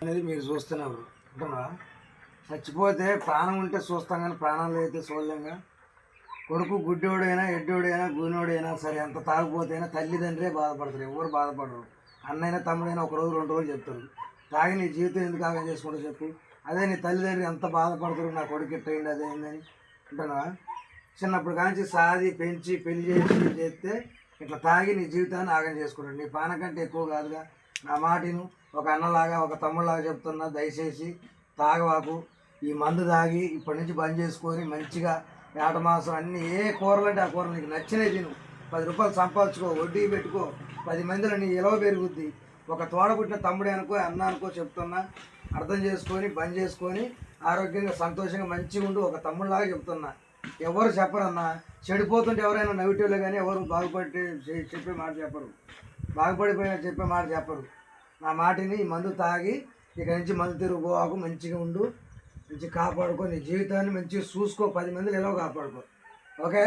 అనేది మీరు చూస్తున్నారు అంటున్నా. చచ్చిపోతే ప్రాణం ఉంటే చూస్తాం కానీ ప్రాణాలు అయితే చూడలేంగా. కొడుకు గుడ్డోడైనా ఎడ్డోడైనా గూనోడైనా సరే ఎంత తాగిపోతేనా తల్లిదండ్రే బాధపడతారు, ఎవరు బాధపడరు. అన్నైనా తమ్ముడైనా ఒక రోజు 2 రోజులు చెప్తారు. తాగి నీ జీవితం ఎందుకు ఆగం చేసుకుంటూ చెప్పు. అదే నీ తల్లిదండ్రులు ఎంత బాధపడతారు, నా కొడుకు ఇట్టయింది అదేందని అంటున్నా. చిన్నప్పుడు కాంచి సాది పెంచి పెళ్లి చేసి చేస్తే ఇట్లా తాగి నీ జీవితాన్ని ఆగం చేసుకుంటాడు. నీ పాన కంటే ఎక్కువ కాదుగా. నా మాటను ఒక అన్నలాగా ఒక తమ్ముళ్ళలాగా చెప్తున్నా, దయచేసి తాగవాకు. ఈ మందు తాగి ఇప్పటి నుంచి బంద్ చేసుకొని మంచిగా ఏట మాసం అన్నీ ఏ కూరలు అంటే ఆ కూరలు నీకు నచ్చినవి తిను. 10 రూపాయలు సంపాదించుకో, వడ్డీ పెట్టుకో, 10 మందిలో నీ ఇలవ పెరుగుద్ది. ఒక తోడబుట్టిన తమ్ముడే అనుకో అన్న అనుకో చెప్తున్నా, అర్థం చేసుకొని బంద్ చేసుకొని ఆరోగ్యంగా సంతోషంగా మంచిగా ఉండు. ఒక తమ్ముళ్ళలాగా చెప్తున్నా. ఎవరు చెప్పరన్నా. చెడిపోతుంటే ఎవరైనా నెగిటివ్లో కానీ ఎవరు బాగుపడి చెప్పే మాట చెప్పరు, బాగుపడిపోయినా చెప్పే మాట చెప్పరు. నా మాటిని ఈ మందు తాగి ఇక నుంచి మందు తిరుగుపోవాకు, మంచిగా ఉండు, మంచిగా కాపాడుకో, నీ జీవితాన్ని మంచిగా చూసుకో, 10 మందిని ఎలా కాపాడుకో. ఓకే.